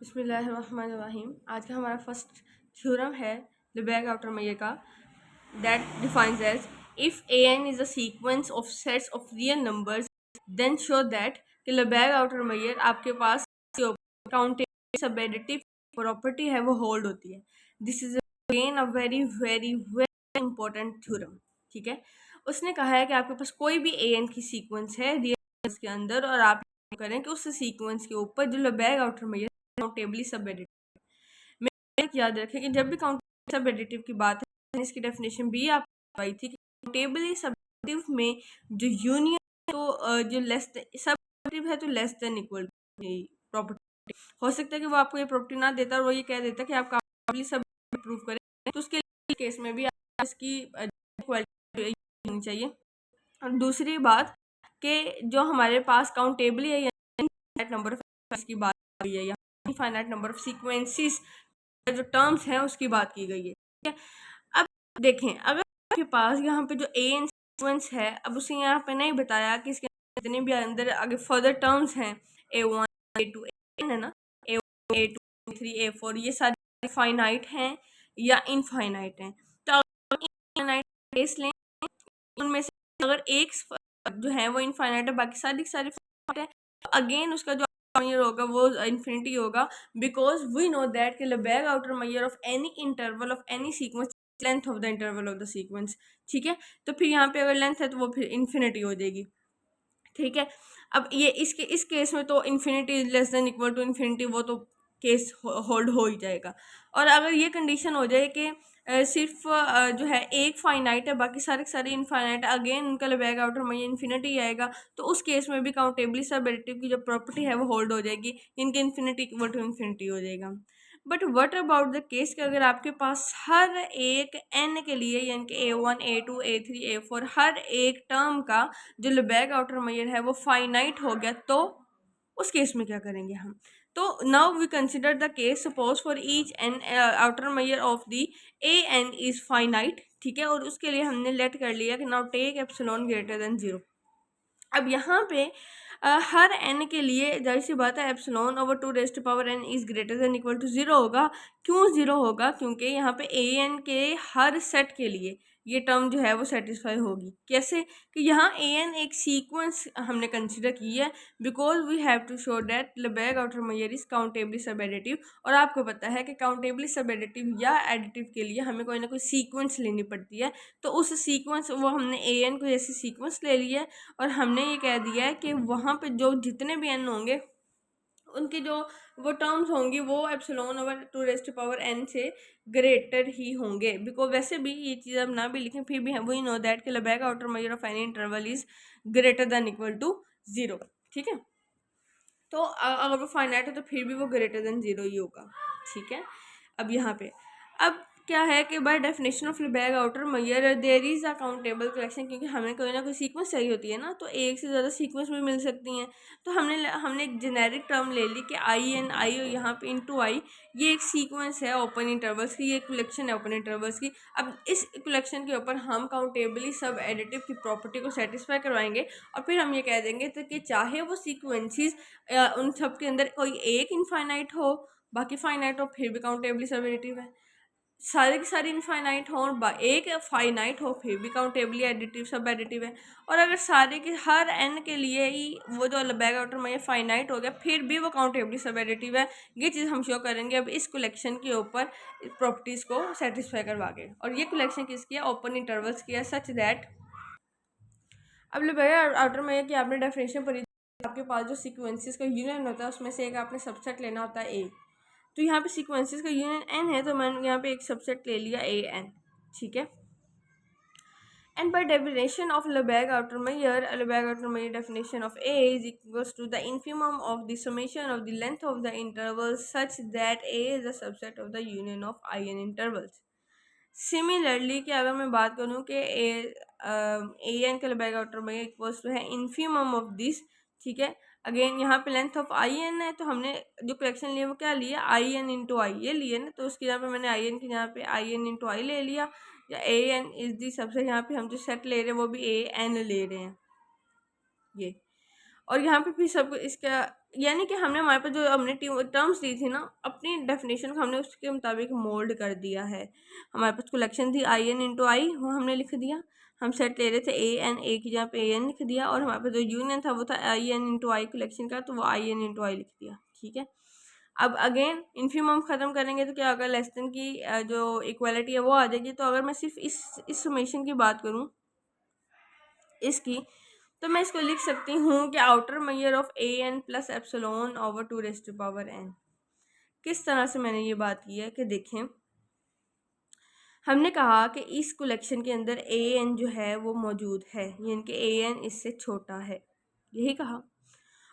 बिस्मिल्लाहिर्रहमानिर्रहीम। आज का हमारा फर्स्ट थ्योरम है लेबेग आउटर मेयर का, that defines as if A N is a sequence of sets of real numbers then show that कि Lebesgue outer mayor आपके पास countable सबएडिटिव property है वो होल्ड होती है। This is again a very very very important theorem. ठीक है, उसने कहा है कि आपके पास कोई भी ए एन की सीक्वेंस है रियल नंबर्स के अंदर और आप करें कि उस सीक्वेंस के ऊपर जो लेबेग आउटर मेयर काउंटेबली सब एडिटिव। मैं याद रखें कि जब भी काउंटेबली सब एडिटिव की बात है, इसकी डेफिनेशन भी आप आई थी कि काउंटेबली सब एडिटिव में जो यूनियन तो जो लेस सब एडिटिव है तो लेस देन इक्वल प्रॉपर्टी हो सकता है कि वो आपको ये प्रॉपर्टी ना देता और वो ये कह देता कि आप काउंटेबली सब प्रूव करें, तो उसके केस में भी आप इसकी इक्वालिटी होनी चाहिए। और दूसरी बात कि जो हमारे पास काउंटेबली है नंबर ऑफ की बात हुई है, इनफाइनाइट नंबर ऑफ सीक्वेंसेस जो टर्म्स हैं उसकी बात की गई है। ठीक है, अब देखें अगर आपके पास यहाँ पे जो ए एन सीक्वेंस है, अब उसे यहाँ पे नहीं बताया कि इसके जितने भी अंदर आगे फर्दर टर्म्स हैं A1 A2 है ना, A1 A2 A3 A4 ये सारे फाइनाइट हैं या इनफाइनाइट हैं। तो अगर इनफाइनाइट केस लें, उनमें से अगर एक जो है वो इनफाइनाइट है, बाकी सारी फाइनाइट है, तो अगेन उसका जो मेयर होगा वो इन्फिनिटी होगा, बिकॉज वी नो दैट कि Lebesgue outer measure of any interval of any sequence length of the interval of the sequence. ठीक है, तो फिर यहाँ पे अगर लेंथ है तो वो फिर इन्फिनिटी हो जाएगी। ठीक है, अब ये इस केस में तो infinity is less than equal to infinity, वो तो केस होल्ड हो ही जाएगा। और अगर ये कंडीशन हो जाए कि सिर्फ जो है एक फाइनाइट है बाकी सारे इनफाइनाइट, अगेन उनका लेबेग आउटर में इन्फिनिटी आएगा, तो उस केस में भी काउंटेबली सब एडिटिव की जो प्रॉपर्टी है वो होल्ड हो जाएगी, इनके इन्फिनिटी इक्वल टू इन्फिनिटी हो जाएगा। But what about the case कि अगर आपके पास हर एक एन के लिए यानी कि A1 A2 A3 A4 हर एक टर्म का जो लेबेग आउटर मेयर है वो फाइनाइट हो गया, तो उस केस में क्या करेंगे हम? तो now we consider the case suppose for each n outer measure of the A N is finite. ठीक है, और उसके लिए हमने लेट कर लिया कि now take epsilon greater than 0। अब यहाँ पे हर एन के लिए जाहिर सी बात है epsilon over 2 raised to power n is greater than equal to 0 होगा। क्यों 0 होगा? क्योंकि यहाँ पे ए एन के हर सेट के लिए ये टर्म जो है वो सेटिस्फाई होगी। कैसे? कि यहाँ ए एन एक सीक्वेंस हमने कंसिडर की है, because we have to show that Lebesgue outer measure is countably subadditive. और आपको पता है कि काउंटेबली सब एडिटिव या एडिटिव के लिए हमें कोई ना कोई सीक्वेंस लेनी पड़ती है, तो उस सीक्वेंस वो हमने ए एन को ऐसी सीक्वेंस ले लिया है और हमने ये कह दिया है कि वहाँ पे जो जितने भी एन होंगे उनकी जो वो टर्म्स होंगी वो epsilon over 2 raised to power n से ग्रेटर ही होंगे। बिकॉज वैसे भी ये चीज़ अब ना भी लिखें फिर भी वी नो दैट कि Lebesgue outer measure of any interval is greater than equal to 0। ठीक है, तो अगर वो फाइनाइट है तो फिर भी वो ग्रेटर देन 0 ही होगा। ठीक है, अब यहाँ पे अब क्या है कि by definition of Lebesgue outer measure there is a countable collection, क्योंकि हमें कोई ना कोई सीक्वेंस चाहिए होती है ना, तो एक से ज़्यादा सीक्वेंस भी मिल सकती हैं। तो हमने एक जेनेरिक टर्म ले ली कि आई एन आई और यहाँ पे इनटू आई, ये एक सीक्वेंस है ओपन इंटरवल्स की, ये कलेक्शन है ओपन इंटरवल्स की। अब इस कलेक्शन के ऊपर हम काउंटेबली सब एडिटिव की प्रॉपर्टी को सेटिस्फाई करवाएंगे और फिर हम ये कह देंगे तो कि चाहे वो सीक्वेंसेस उन सब के अंदर कोई एक इनफाइनाइट हो बाकी फाइनाइट हो फिर भी काउंटेबली सब एडिटिव है, सारे की सारी इनफाइनाइट हो और एक फाइनाइट हो फिर भी काउंटेबली एडिटिव सब एडिटिव है। और अगर सारे के हर एन के लिए ही वो जो लेबेग आउटर में फाइनाइट हो गया फिर भी वो काउंटेबली सब एडिटिव है। ये चीज़ हम शो करेंगे अब इस कलेक्शन के ऊपर प्रॉपर्टीज़ को सेटिस्फाई करवा के। और ये कलेक्शन किसकी है? ओपन इंटरवल्स की है, सच दैट अब लेबेग आउटर में कि आपने डेफिनेशन पढ़ी, आपके पास जो सीक्वेंसेस का यूनियन होता है उसमें से एक आपने सबसेट लेना होता है ए। तो यहाँ पे सीक्वेंसेस का यूनियन एन है तो मैंने यहाँ पे एक सबसेट ले लिया ए एन। ठीक है, and by definition of Lebesgue outer measure, a Lebesgue outer measure definition of A is equals to the infimum of the summation of the length of the intervals such that A is a subset of the union of in intervals. Similarly कि अगर मैं बात करूँ कि A N का लेबेग outer major equals to है infimum of this. ठीक है, अगेन यहाँ पे लेंथ ऑफ आई एन है तो हमने जो कलेक्शन लिया वो क्या लिया? आई एन इंटू आई ये लिए ना, तो उसके यहाँ पे मैंने आई एन के यहाँ पे आई एन इंटू आई ले लिया, या ए एन इज दी सबसे यहाँ पे हम जो सेट ले रहे हैं वो भी ए एन ले रहे हैं ये। और यहाँ पे फिर सब इसका यानी कि हमने हमारे पास जो हमने टर्म्स दी थी ना, अपनी डेफिनेशन को हमने उसके मुताबिक मोल्ड कर दिया है। हमारे पास कलेक्शन थी आई एन इंटू आई, वो हमने लिख दिया। हम सेट ले रहे थे ए एन, ए की जगह पे ए एन लिख दिया, और हमारे पास जो यूनियन था वो था I n into I collection का, तो वो आई एन इंटू आई लिख दिया। ठीक है, अब अगेन इन्फीमम खत्म करेंगे तो क्या, अगर लेस देन की जो इक्वालिटी है वो आ जाएगी। तो अगर मैं सिर्फ इस समेशन की बात करूँ इसकी, तो मैं इसको लिख सकती हूँ कि outer measure of A n plus epsilon over 2⁻n। किस तरह से मैंने ये बात की है कि देखें, हमने कहा कि इस कलेक्शन के अंदर ए एन जो है वो मौजूद है, यानी कि ए एन इससे छोटा है, यही कहा।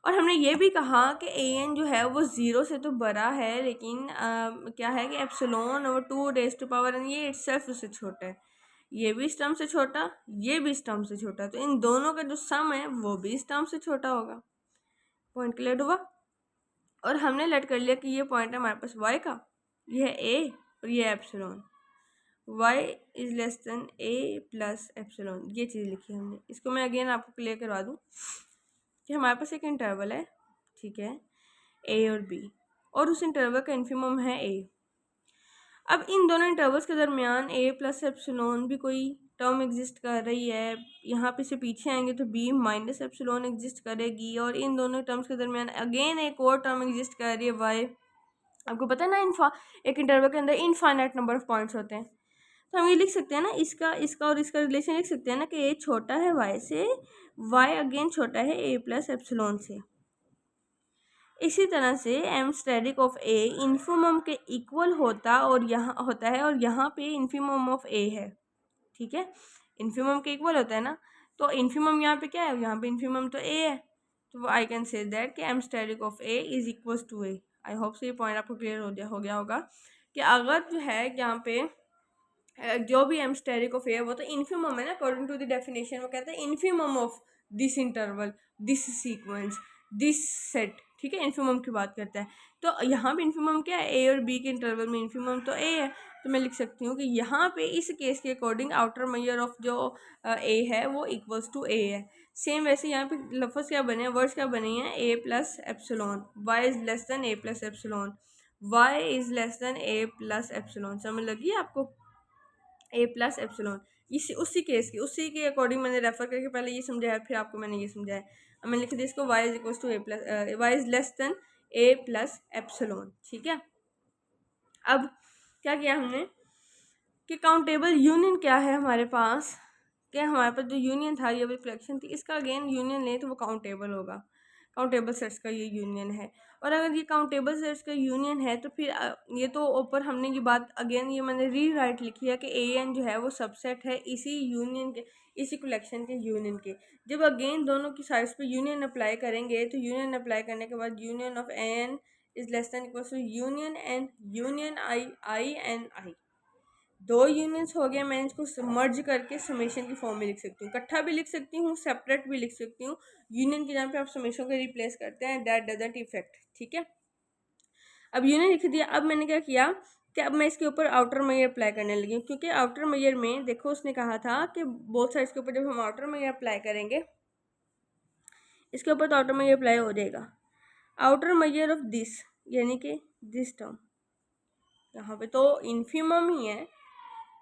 और हमने ये भी कहा कि ए एन जो है वो ज़ीरो से तो बड़ा है, लेकिन क्या है कि एप्सिलॉन ओवर 2⁻n ये इटसेल्फ उससे छोटा है। ये भी इस टर्म से छोटा, ये भी इस टर्म से छोटा, तो इन दोनों का जो सम है वो भी इस टर्म से छोटा होगा। पॉइंट क्लियर हुआ। और हमने लेट कर लिया कि ये पॉइंट है हमारे पास y का, ये है a और ये epsilon. y is less then a plus epsilon, ये चीज़ लिखी है हमने। इसको मैं अगेन आपको क्लियर करवा दूँ कि हमारे पास एक इंटरवल है, ठीक है, a और b, और उस इंटरवल का इन्फिमम है a। अब इन दोनों इंटरवल्स के दरमियान a प्लस एप्सिलॉन भी कोई टर्म एग्जिस्ट कर रही है, यहाँ पे से पीछे आएंगे तो b माइनस एप्सिलॉन एग्जिस्ट करेगी, और इन दोनों टर्म्स के दरमियान अगेन एक और टर्म एग्जिस्ट कर रही है y। आपको पता है ना, एक इंटरवल के अंदर इनफाइनाइट नंबर ऑफ पॉइंट्स होते हैं। तो हम ये लिख सकते हैं ना, इसका इसका और इसका रिलेशन लिख सकते हैं ना कि a छोटा है y से, y अगेन छोटा है a प्लस एप्सिलॉन से। इसी तरह से m asterisk of A infimum के इक्वल होता और यहाँ होता है, और यहाँ पे इन्फिमम ऑफ ए है। ठीक है, इन्फिमम के इक्वल होता है ना, तो इन्फिमम यहाँ पे क्या है, यहाँ पे इन्फिमम तो ए है, तो आई कैन से दैट कि m asterisk of A is equals to A. I hope से ये पॉइंट आपको क्लियर हो गया होगा कि अगर जो है यहाँ पे जो भी एम स्टेरिक ऑफ ए है वो तो इन्फिमम है ना, अकॉर्डिंग टू द डेफिनेशन वो कहता है infimum of this interval, this sequence, this set. ठीक है, इन्फिमम की बात करता है। तो यहाँ पे इन्फिमम क्या है, ए और बी के इंटरवल में इन्फिमम तो ए है, तो मैं लिख सकती हूँ कि यहाँ पे इस केस के अकॉर्डिंग आउटर मेजर ऑफ जो ए है वो इक्वल्स टू ए है। सेम वैसे यहाँ पे लफ्ज़ क्या बने हैं, वर्ड्स क्या बने हैं, A plus epsilon, Y is less than A plus epsilon, Y is less than A plus epsilon. समझ लगी आपको, ए प्लस एप्सिलॉन, इसी उसी केस की उसी के अकॉर्डिंग मैंने रेफर करके पहले ये समझाया, फिर आपको मैंने ये समझाया। अब मैंने लिख दिया इसको y is equal to A plus, y is less than A plus epsilon. ठीक है, अब क्या किया हमने कि काउंटेबल यूनियन क्या है हमारे पास, कि हमारे पास जो यूनियन था, ये वाली कलेक्शन थी, इसका अगेन यूनियन लें तो वो काउंटेबल होगा। काउंटेबल सेट्स का ये यूनियन है, और अगर ये काउंटेबल सेट्स का यूनियन है तो फिर ये तो ऊपर हमने ये बात अगेन ये मैंने री राइट लिखी है कि ए एन जो है वो सबसेट है इसी यूनियन के, इसी कलेक्शन के यूनियन के। जब अगेन दोनों की साइड्स पे यूनियन अप्लाई करेंगे तो यूनियन अप्लाई करने के बाद union of A N is less than equal to union N, union I, I N I. दो यूनियंस हो गए, मैं इसको मर्ज करके समेशन की फॉर्म में लिख सकती हूँ, इकट्ठा भी लिख सकती हूँ, सेपरेट भी लिख सकती हूँ। यूनियन की जगह पे आप समेशन को रिप्लेस करते हैं, दैट डजंट इफेक्ट। ठीक है, अब यूनियन लिख दिया। अब मैंने क्या किया कि अब मैं इसके ऊपर आउटर मेजर अप्लाई करने लगी हूँ, क्योंकि आउटर मेजर में देखो उसने कहा था कि बोथ साइड्स के ऊपर जब हम आउटर मेजर अप्लाई करेंगे, इसके ऊपर तो आउटर मेजर अप्लाई हो जाएगा। आउटर मेजर ऑफ दिस यानी कि दिस टर्म, यहाँ पे तो इन्फिमम ही है,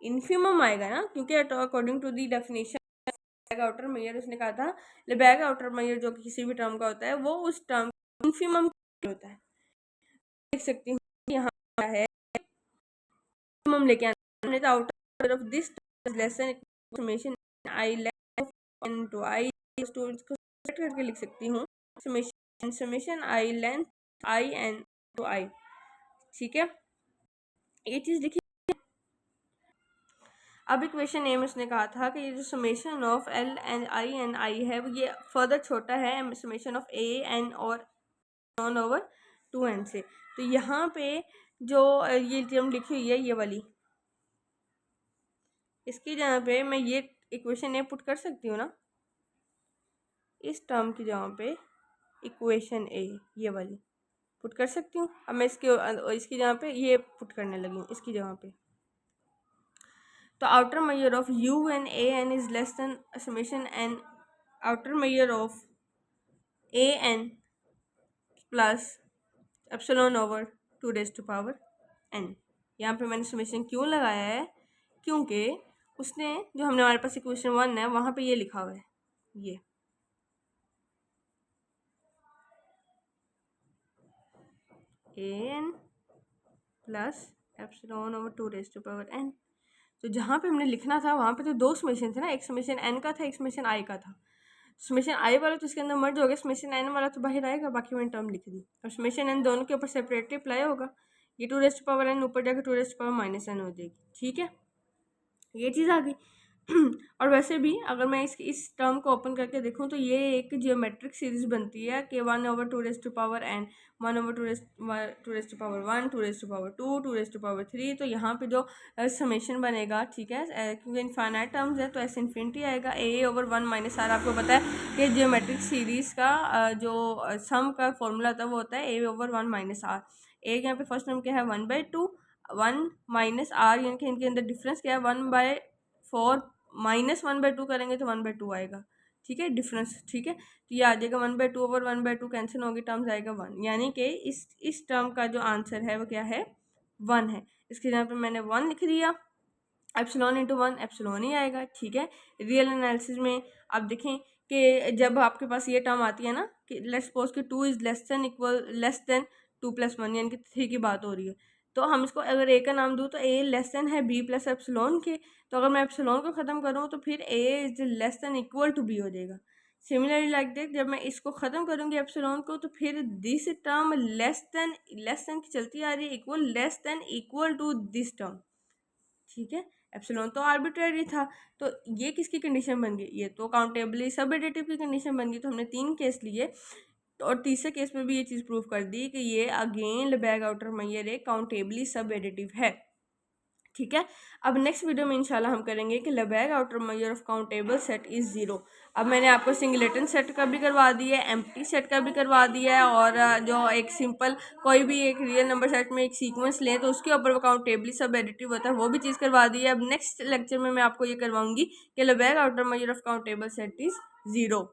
इन्फिमम आएगा ना, क्योंकि according to the definition outer measure उसने कहा था लेबैग आउटर मेजर जो किसी भी टर्म का होता है वो उस टर्म इन्फिमम होता है। देख सकती हूँ यहाँ है इन्फिमम लेके आना, हमने तो outer of this less than summation I less into I to, इसको सेट करके लिख सकती हूँ summation I length I N to I. ठीक है, ये चीज़ लिखी। अब इक्वेशन ए में उसने कहा था कि ये जो समेशन ऑफ एल एन आई है ये फर्दर छोटा है समेशन ऑफ ए एन और नॉन ओवर 2n से। तो यहाँ पे जो ये टर्म लिखी हुई है ये वाली, इसकी जगह पे मैं ये इक्वेशन ए पुट कर सकती हूँ ना, इस टर्म की जगह पे इक्वेशन ए ये वाली पुट कर सकती हूँ। अब मैं इसकी जगह पे ये पुट करने लगी हूँ इसकी जगह पे। तो outer measure of U n A N is less than summation n, outer measure of A n plus epsilon over 2 raise to power n। यहाँ पे मैंने समेशन क्यों लगाया है, क्योंकि उसने जो हमने हमारे पास इक्वेशन 1 है वहाँ पे ये लिखा हुआ है, ये an plus epsilon over 2 raise to power n। तो जहाँ पे हमने लिखना था वहाँ पे तो दो समेशन थे ना, एक समेशन n का था, एक समेशन i का था। समेशन i वाला तो इसके अंदर मर्ज हो गया, समेशन n वाला तो बाहर आएगा, बाकी मैंने टर्म लिख दी। और समेशन n दोनों के ऊपर सेपरेटली अप्लाई होगा, ये 2 रेज टू पावर n ऊपर जाकर 2 raise to power minus n हो जाएगी। ठीक है, ये चीज़ आ गई। और वैसे भी अगर मैं इस टर्म को ओपन करके देखूं तो ये एक जियोमेट्रिक सीरीज बनती है कि 1 over 2 raise to power n, 1 over 2 raise to power 1, 2 raise to power 2, 2 raise to power 3। तो यहाँ पे जो समेशन बनेगा, ठीक है, क्योंकि इनफाइनाइट टर्म्स है तो ऐसे इन्फिनिटी आएगा। ए ओवर 1 माइनस आर, आपको पता है कि जियोमेट्रिक सीरीज का जो सम का फॉर्मूला होता है वो होता है ए ओवर 1 माइनस आर। ए यहाँ पे फर्स्ट टर्म क्या है 1/2, 1 माइनस आर यानी कि इनके अंदर डिफरेंस क्या है 1/4, -1/2 करेंगे तो 1/2 आएगा। ठीक है, डिफरेंस। ठीक है, तो ये आ जाएगा 1/2 ओवर 1/2 कैंसिल होगी, टर्म्स आएगा 1, यानी कि इस टर्म का जो आंसर है वो क्या है 1 है। इसके यहाँ पे मैंने 1 लिख दिया, एप्सिलॉन इंटू 1 एप्सिलॉन ही आएगा। ठीक है, रियल एनालिसिस में आप देखें कि जब आपके पास ये टर्म आती है ना कि लेट्स सपोज कि 2 इज लेस देन 2 + 1 यानी कि 3 की बात हो रही है, तो हम इसको अगर ए का नाम दूँ तो ए लेस देन है बी प्लस एप्सिलॉन के। तो अगर मैं एप्सिलॉन को ख़त्म करूँ तो फिर A is less than equal to B हो जाएगा। सिमिलरली लाइक दैट जब मैं इसको ख़त्म करूँगी एप्सिलॉन को तो फिर दिस टर्म लेस देन की चलती आ रही है, equal less than equal to this term. ठीक है, एप्सिलॉन तो आर्बिट्रेरी था, तो ये किसकी कंडीशन बन गई, ये तो काउंटेबली सब एडिटिव की कंडीशन बन गई। तो हमने 3 केस लिए, तो और तीसरे केस में भी ये चीज़ प्रूव कर दी कि ये अगेन लेबेग आउटर मेयर एक काउंटेबली सब एडिटिव है। ठीक है, अब नेक्स्ट वीडियो में इंशाल्लाह हम करेंगे कि Lebesgue outer measure of countable set is 0। अब मैंने आपको सिंगलेटन सेट का भी करवा दिया है, एम्प्टी सेट का भी करवा दिया है, और जो एक सिंपल कोई भी एक रियल नंबर सेट में एक सीक्वेंस लें तो उसके ऊपर वो काउंटेबली सब एडिटिव होता है, वो भी चीज़ करवा दी है। अब नेक्स्ट लेक्चर में मैं आपको ये करवाऊंगी कि Lebesgue outer measure of countable set is 0।